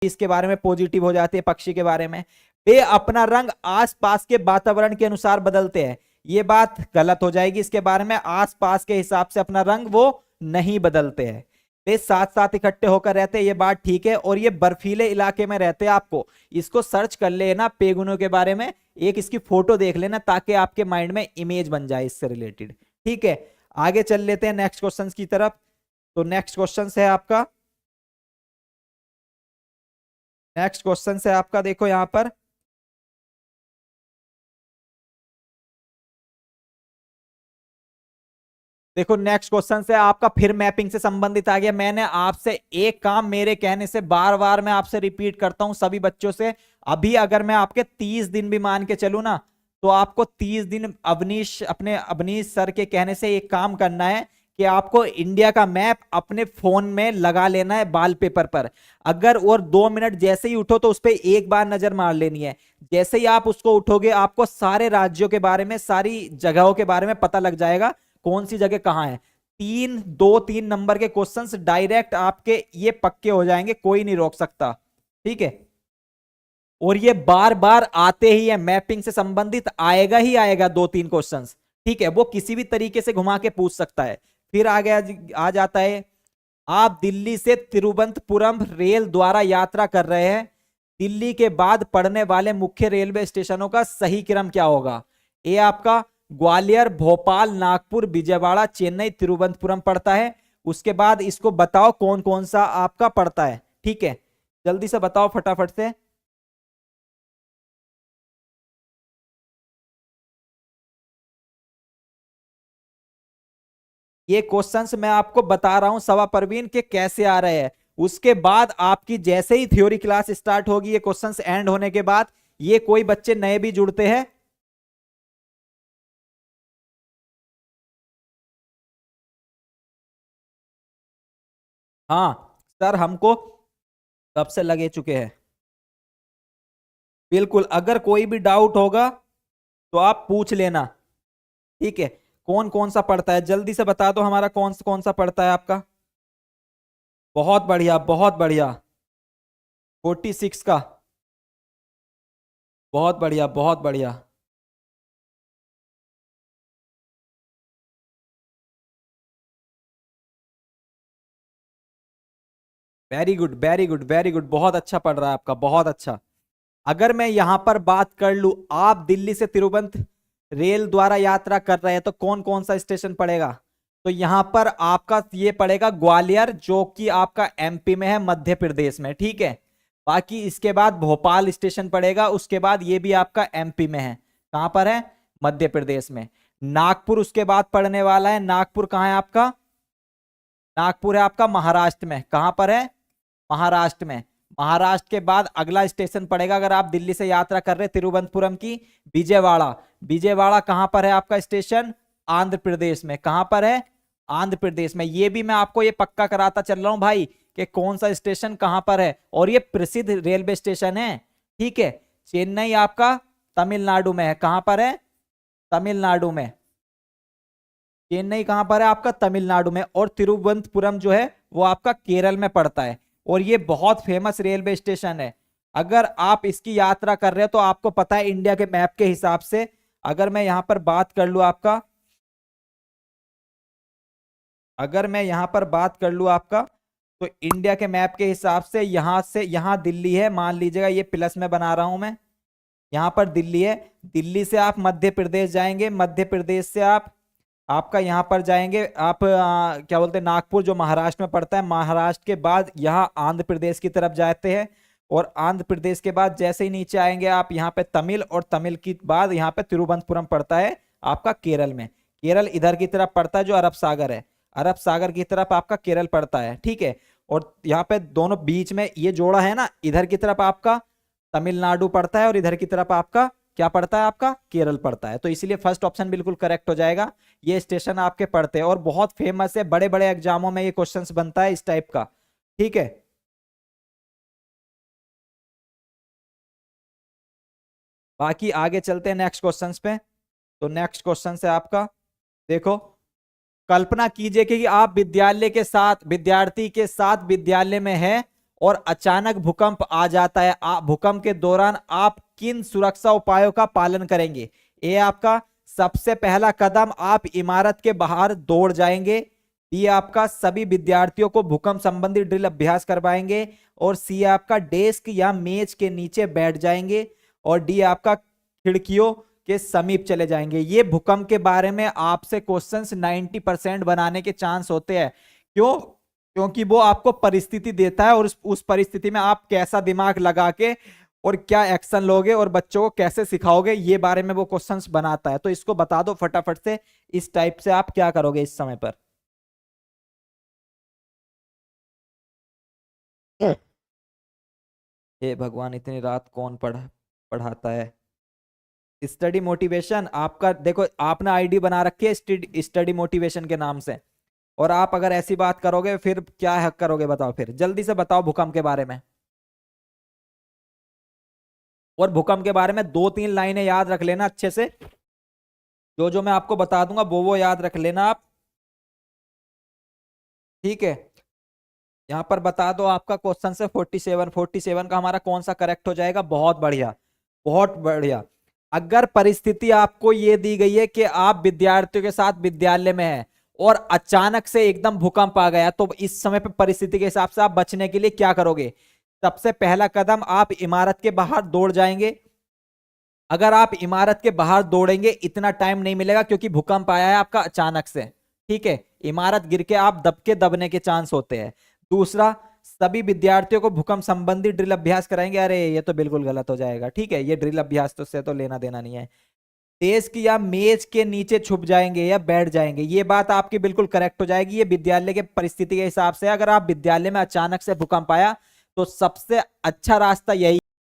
इसके बारे में पॉजिटिव हो जाती है, पक्षी के बारे में। वे अपना रंग आसपास के वातावरण के अनुसार बदलते हैं, ये बात गलत हो जाएगी, इसके बारे में आसपास के हिसाब से अपना रंग वो नहीं बदलते हैं। वे साथ साथ इकट्ठे होकर रहते हैं, ये बात ठीक है। और ये बर्फीले इलाके में रहते हैं। आपको इसको सर्च कर लेना पेगुनो के बारे में, एक इसकी फोटो देख लेना ताकि आपके माइंड में इमेज बन जाए इससे रिलेटेड। ठीक है, आगे चल लेते हैं नेक्स्ट क्वेश्चन की तरफ। तो नेक्स्ट क्वेश्चन है आपका, नेक्स्ट क्वेश्चन है आपका, देखो यहां पर देखो नेक्स्ट क्वेश्चन से आपका फिर मैपिंग से संबंधित आ गया। मैंने आपसे एक काम मेरे कहने से बार बार मैं आपसे रिपीट करता हूं सभी बच्चों से, अभी अगर मैं आपके 30 दिन भी मान के चलूं ना, तो आपको 30 दिन अवनीश सर के कहने से एक काम करना है कि आपको इंडिया का मैप अपने फोन में लगा लेना है वॉलपेपर पर। अगर और 2 मिनट जैसे ही उठो तो उस पर एक बार नजर मार लेनी है। जैसे ही आप उसको उठोगे आपको सारे राज्यों के बारे में, सारी जगहों के बारे में पता लग जाएगा कौन सी जगह कहां है। 3 नंबर के क्वेश्चंस डायरेक्ट आपके ये पक्के हो जाएंगे, कोई नहीं रोक सकता। ठीक है, और ये बार बार आते ही है, मैपिंग से संबंधित आएगा ही आएगा 2-3 क्वेश्चंस। ठीक है, वो किसी भी तरीके से घुमा के पूछ सकता है। फिर आगे आ जाता है, आप दिल्ली से तिरुवनंतपुरम रेल द्वारा यात्रा कर रहे हैं, दिल्ली के बाद पड़ने वाले मुख्य रेलवे स्टेशनों का सही क्रम क्या होगा। ए आपका ग्वालियर, भोपाल, नागपुर, विजयवाड़ा, चेन्नई, तिरुवनंतपुरम पड़ता है। उसके बाद इसको बताओ कौन कौन सा आपका पड़ता है। ठीक है, जल्दी से बताओ फटाफट से। ये क्वेश्चंस मैं आपको बता रहा हूं सवा परवीन के कैसे आ रहे हैं। उसके बाद आपकी जैसे ही थ्योरी क्लास स्टार्ट होगी, ये क्वेश्चंस एंड होने के बाद, ये कोई बच्चे नए भी जुड़ते हैं। हाँ सर, हमको कब से लगे चुके हैं। बिल्कुल, अगर कोई भी डाउट होगा तो आप पूछ लेना। ठीक है, कौन कौन सा पढ़ता है जल्दी से बता दो, हमारा कौन कौन सा पढ़ता है आपका। बहुत बढ़िया, बहुत बढ़िया। 46 का, बहुत बढ़िया, बहुत बढ़िया। Very good, very good, very good, बहुत अच्छा पढ़ रहा है आपका, बहुत अच्छा। अगर मैं यहां पर बात कर लूं, आप दिल्ली से तिरुवंत रेल द्वारा यात्रा कर रहे हैं तो कौन कौन सा स्टेशन पड़ेगा। तो यहां पर आपका ये पड़ेगा ग्वालियर, जो कि आपका एमपी में है, मध्य प्रदेश में। ठीक है, बाकी इसके बाद भोपाल स्टेशन पड़ेगा, उसके बाद ये भी आपका एमपी में है। कहां पर है, मध्य प्रदेश में। नागपुर उसके बाद पड़ने वाला है। नागपुर कहां है आपका, नागपुर है आपका महाराष्ट्र में। कहां पर है, महाराष्ट्र में। महाराष्ट्र के बाद अगला स्टेशन पड़ेगा, अगर आप दिल्ली से यात्रा कर रहे हैं तिरुवनंतपुरम की, विजयवाड़ा। विजयवाड़ा कहां पर है आपका स्टेशन, आंध्र प्रदेश में। कहां पर है, आंध्र प्रदेश में। ये भी मैं आपको ये पक्का कराता चल रहा हूं भाई कि कौन सा स्टेशन कहां पर है, और ये प्रसिद्ध रेलवे स्टेशन है। ठीक है, चेन्नई आपका तमिलनाडु में है। कहां पर है, तमिलनाडु में। चेन्नई कहां पर है आपका, तमिलनाडु में। और तिरुवनंतपुरम जो है वो आपका केरल में पड़ता है, और ये बहुत फेमस रेलवे स्टेशन है। अगर आप इसकी यात्रा कर रहे हो तो आपको पता है इंडिया के मैप के हिसाब से, अगर मैं यहां पर बात कर लूं आपका, अगर मैं यहां पर बात कर लूं आपका, तो इंडिया के मैप के हिसाब से यहां दिल्ली है, मान लीजिएगा ये प्लस में बना रहा हूं मैं, यहां पर दिल्ली है। दिल्ली से आप मध्य प्रदेश जाएंगे, मध्य प्रदेश से आप आपका यहां पर जाएंगे आप, क्या बोलते हैं, नागपुर जो महाराष्ट्र में पड़ता है। महाराष्ट्र के बाद यहां आंध्र प्रदेश की तरफ जाते हैं, और आंध्र प्रदेश के बाद जैसे ही नीचे आएंगे आप यहाँ पे तमिल, और तमिल के बाद यहाँ पे तिरुवनंतपुरम पड़ता है आपका केरल में। केरल इधर की तरफ पड़ता है जो अरब सागर है, अरब सागर की तरफ आपका केरल पड़ता है। ठीक है, और यहाँ पे दोनों बीच में ये जोड़ा है ना, इधर की तरफ आपका तमिलनाडु पड़ता है और इधर की तरफ आपका क्या पड़ता है, आपका केरल पड़ता है। तो इसलिए फर्स्ट ऑप्शन बिल्कुल करेक्ट हो जाएगा। ये स्टेशन आपके पड़ते हैं और बहुत फेमस है, बड़े बड़े एग्जामों में ये क्वेश्चंस बनता है इस टाइप का। ठीक है, बाकी आगे चलते हैं नेक्स्ट क्वेश्चंस पे। तो नेक्स्ट क्वेश्चन है आपका, देखो, कल्पना कीजिए कि आप विद्यार्थी के साथ विद्यालय में हैं और अचानक भूकंप आ जाता है, भूकंप के दौरान आप किन सुरक्षा उपायों का पालन करेंगे? ए आपका सबसे पहला कदम, आप इमारत के बाहर दौड़ जाएंगे। बी आपका सभी विद्यार्थियों को भूकंप संबंधी ड्रिल अभ्यास करवाएंगे। और सी आपका डेस्क या मेज के नीचे बैठ जाएंगे। और डी आपका खिड़कियों के समीप चले जाएंगे। ये भूकंप के बारे में आपसे क्वेश्चंस 90% बनाने के चांस होते हैं। क्यों? क्योंकि वो आपको परिस्थिति देता है और उस परिस्थिति में आप कैसा दिमाग लगा के और क्या एक्शन लोगे और बच्चों को कैसे सिखाओगे, ये बारे में वो क्वेश्चंस बनाता है। तो इसको बता दो फटाफट से, इस टाइप से आप क्या करोगे इस समय पर? हे भगवान, इतनी रात कौन पढ़ाता है? स्टडी मोटिवेशन आपका, देखो आपने आईडी बना रखी है स्टडी मोटिवेशन के नाम से, और आप अगर ऐसी बात करोगे फिर क्या हक करोगे बताओ? फिर जल्दी से बताओ भूकंप के बारे में। और भूकंप के बारे में 2-3 लाइनें याद रख लेना अच्छे से, जो जो मैं आपको बता दूंगा वो याद रख लेना आप, ठीक है? यहां पर बता दो आपका क्वेश्चन से 47 का हमारा कौन सा करेक्ट हो जाएगा? बहुत बढ़िया, बहुत बढ़िया। अगर परिस्थिति आपको ये दी गई है कि आप विद्यार्थियों के साथ विद्यालय में हैं और अचानक से एकदम भूकंप आ गया, तो इस समय पे परिस्थिति के हिसाब से आप बचने के लिए क्या करोगे? सबसे पहला कदम, आप इमारत के बाहर दौड़ जाएंगे। अगर आप इमारत के बाहर दौड़ेंगे, इतना टाइम नहीं मिलेगा क्योंकि भूकंप आया है आपका अचानक से, ठीक है? इमारत गिर के आप दबने के चांस होते हैं। दूसरा, सभी विद्यार्थियों को भूकंप संबंधी ड्रिल अभ्यास कराएंगे। अरे ये तो बिल्कुल गलत हो जाएगा, ठीक है? ये ड्रिल अभ्यास तो से तो लेना देना नहीं है। डेस्क या मेज के नीचे छुप जाएंगे या बैठ जाएंगे, ये बात आपकी बिल्कुल करेक्ट हो जाएगी। ये विद्यालय के परिस्थिति के हिसाब से, अगर आप विद्यालय में अचानक से भूकंप आया तो सबसे अच्छा रास्ता यही